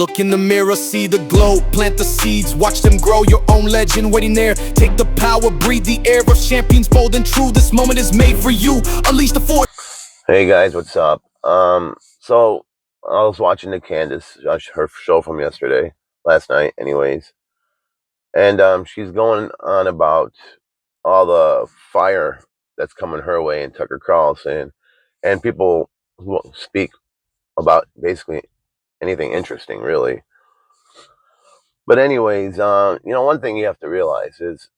Look in the mirror, see the glow, plant the seeds, watch them grow, your own legend waiting there. Take the power, breathe the air of champions, bold and true. This moment is made for you. Unleash the force. Hey guys, what's up? So I was watching the Candace, her show from last night, anyways, and she's going on about all the fire that's coming her way in Tucker Carlson, and people who speak about basically anything interesting, really. But anyways, one thing you have to realize is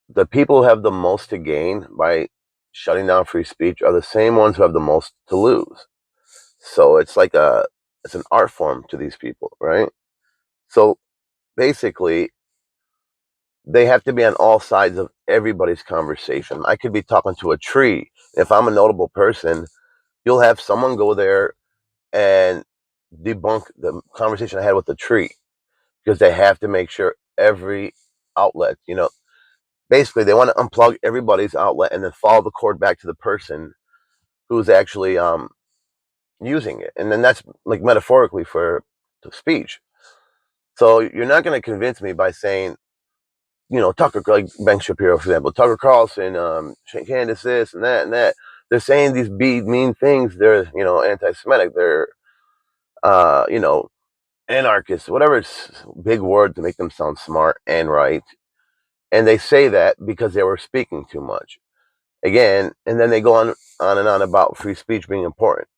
the people who have the most to gain by shutting down free speech are the same ones who have the most to lose. So it's an art form to these people, right? So basically, they have to be on all sides of everybody's conversation. I could be talking to a tree. If I'm a notable person, you'll have someone go there and debunk the conversation I had with the tree, because they have to make sure every outlet, basically they want to unplug everybody's outlet and then follow the cord back to the person who's actually using it. And then that's like metaphorically for speech. So you're not going to convince me by saying, Tucker, like B.Shapiro, for example, Tucker Carlson, Candace this and that and that. They're saying these mean things. They're, anti-Semitic. They're, anarchists, whatever. It's big word to make them sound smart and right. And they say that because they were speaking too much. Again, and then they go on and on about free speech being important.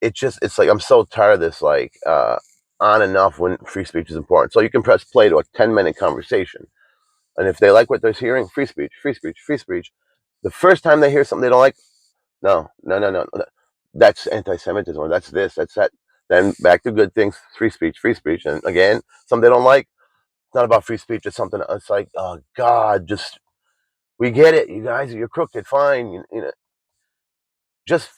It's like, I'm so tired of this, on and off when free speech is important. So you can press play to a 10-minute conversation. And if they like what they're hearing, free speech, free speech, free speech. The first time they hear something they don't like, no, no, no, no, no. That's anti-Semitism, or that's this, that's that. Then back to good things, free speech, free speech. And again, something they don't like, it's not about free speech, it's something, it's like, oh God, just, we get it, you guys, you're crooked, fine. Just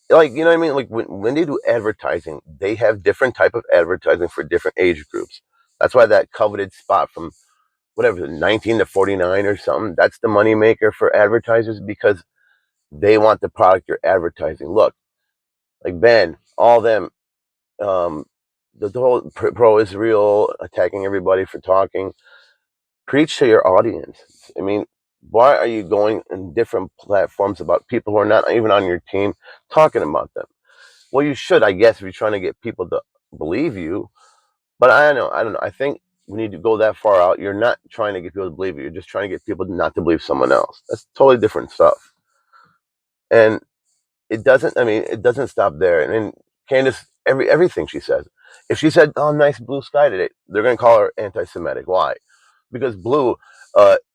like, you know what I mean? Like when they do advertising, they have different type of advertising for different age groups. That's why that coveted spot from whatever, 19 to 49 or something, that's the money maker for advertisers, because they want the product you're advertising. Look, like Ben, all them, um, the whole pro-Israel, attacking everybody for talking. Preach to your audience. I mean, why are you going in different platforms about people who are not even on your team, talking about them? Well, you should, I guess, if you're trying to get people to believe you. But I don't know. I think we need to go that far out. You're not trying to get people to believe you. You're just trying to get people not to believe someone else. That's totally different stuff. And it doesn't stop there. And then Candace, everything she says, if she said, "Oh, nice blue sky today," they're going to call her anti-Semitic. Why? Because blue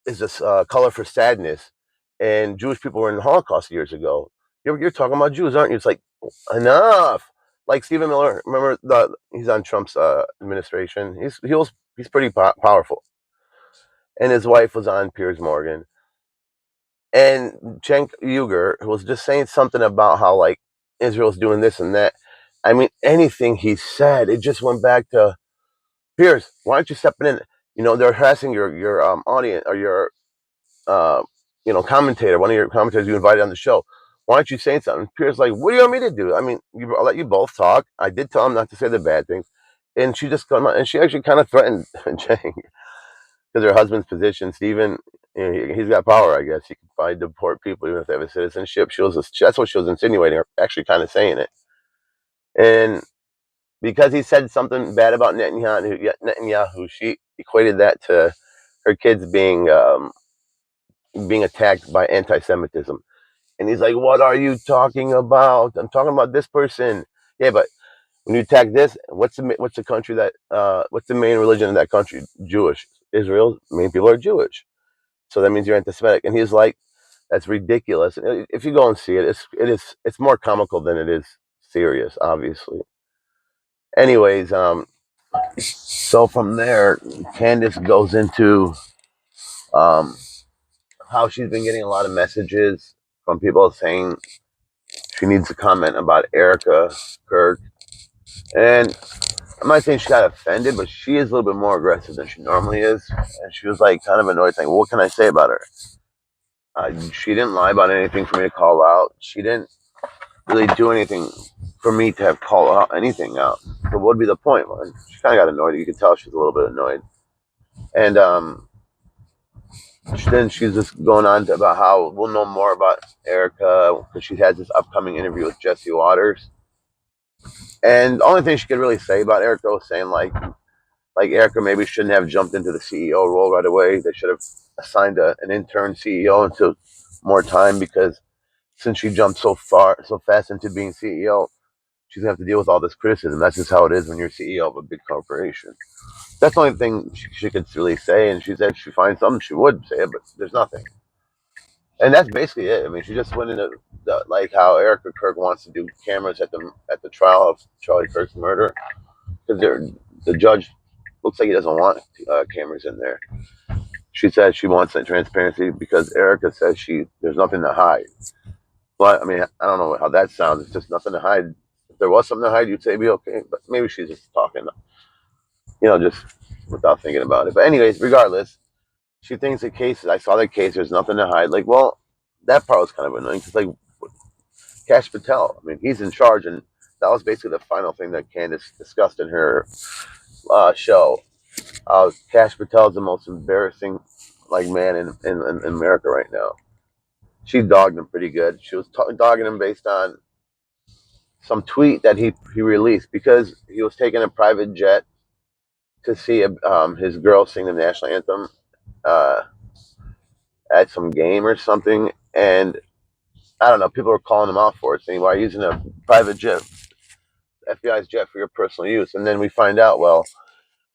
is this color for sadness, and Jewish people were in the Holocaust years ago. You're talking about Jews, aren't you? It's like, enough. Like Stephen Miller, remember he's on Trump's administration. He's pretty powerful, and his wife was on Piers Morgan, and Cenk Uygur, who was just saying something about how like Israel's doing this and that. I mean, anything he said, it just went back to Piers. Why aren't you stepping in? They're harassing your audience, or your commentator, one of your commentators you invited on the show. Why aren't you saying something? Piers like, what do you want me to do? I mean, I'll let you both talk. I did tell him not to say the bad things, and she just come out and she actually kind of threatened Cenk, because her husband's position, Stephen, he's got power, I guess. He can probably deport people even if they have a citizenship. That's what she was insinuating, or actually kind of saying it. And because he said something bad about Netanyahu, she equated that to her kids being attacked by anti-Semitism. And he's like, "What are you talking about? I'm talking about this person." Yeah, but when you attack this, what's the country what's the main religion in that country? Jewish. Israel's main people are Jewish. So that means you're anti-Semitic. And he's like, "That's ridiculous." And if you go and see it, it's more comical than it is serious, obviously. Anyways, so from there, Candace goes into um, how she's been getting a lot of messages from people saying she needs to comment about Erika, Kirk, and I'm not saying she got offended, but she is a little bit more aggressive than she normally is, and she was like kind of annoyed, saying, well, "What can I say about her? She didn't lie about anything for me to call out. She didn't really do anything for me to have called out anything out. So what would be the point? Well, she kind of got annoyed. You could tell she's a little bit annoyed. And then she's just going on about how we'll know more about Erika because she has this upcoming interview with Jesse Waters. And the only thing she could really say about Erika was saying like Erika maybe shouldn't have jumped into the CEO role right away. They should have assigned an intern CEO until more time because since she jumped so fast into being CEO, she's gonna have to deal with all this criticism. That's just how it is when you're CEO of a big corporation. That's the only thing she could really say. And she said if she finds something, she would say it, but there's nothing. And that's basically it. I mean, she just went into like how Erika Kirk wants to do cameras at the trial of Charlie Kirk's murder because the judge looks like he doesn't want cameras in there. She said she wants that transparency because Erika says there's nothing to hide. But I mean, I don't know how that sounds. It's just nothing to hide. If there was something to hide, you'd say it'd be okay. But maybe she's just talking, just without thinking about it. But anyways, regardless, she thinks the case. I saw the case. There's nothing to hide. Like, well, that part was kind of annoying because like Kash Patel. I mean, he's in charge, and that was basically the final thing that Candace discussed in her show. Kash Patel is the most embarrassing like man in America right now. She dogged him pretty good. She was dogging him based on some tweet that he released because he was taking a private jet to see his girl sing the national anthem uh, at some game or something, and I don't know. People were calling him out for it, saying, "Why are you using a private jet, FBI's jet, for your personal use?" And then we find out, well,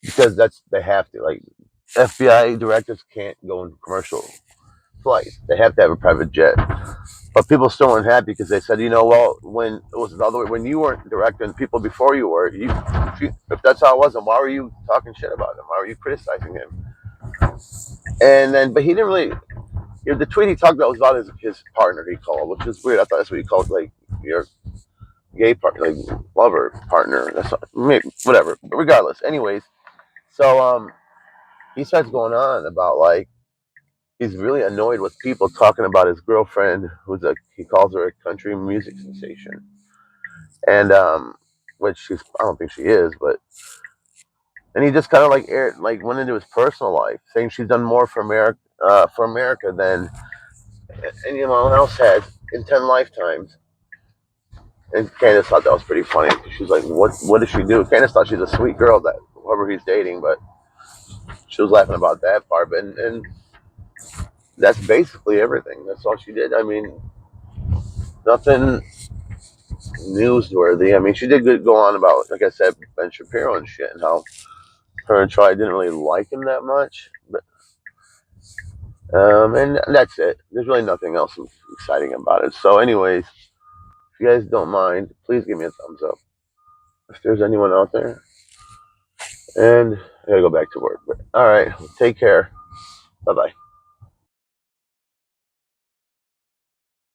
because they have to. Like FBI directors can't go in commercial flights; they have to have a private jet. But people still weren't happy because they said, well, when it was the other way, when you weren't directing people before you were, if that's how it was, then why were you talking shit about him? Why were you criticizing him? And then, but he didn't really. The tweet he talked about was about his partner. He called, which is weird. I thought that's what he called like your gay partner, like lover partner. That's maybe, whatever. But regardless, anyways. So he starts going on about like he's really annoyed with people talking about his girlfriend, he calls her a country music sensation, and which I don't think she is, but and he just kind of like went into his personal life, saying she's done more for America than anyone else has in 10 lifetimes. And Candace thought that was pretty funny. She was like, "What does she do?" Candace thought she's a sweet girl, that whoever he's dating, but she was laughing about that part. But and that's basically everything. That's all she did. I mean, nothing newsworthy. I mean, she did go on about, like I said, B.Shapiro and shit, and how her and Troy didn't really like him that much. But and that's it. There's really nothing else exciting about it. So, anyways, if you guys don't mind, please give me a thumbs up if there's anyone out there. And I gotta go back to work. But all right, take care. Bye bye.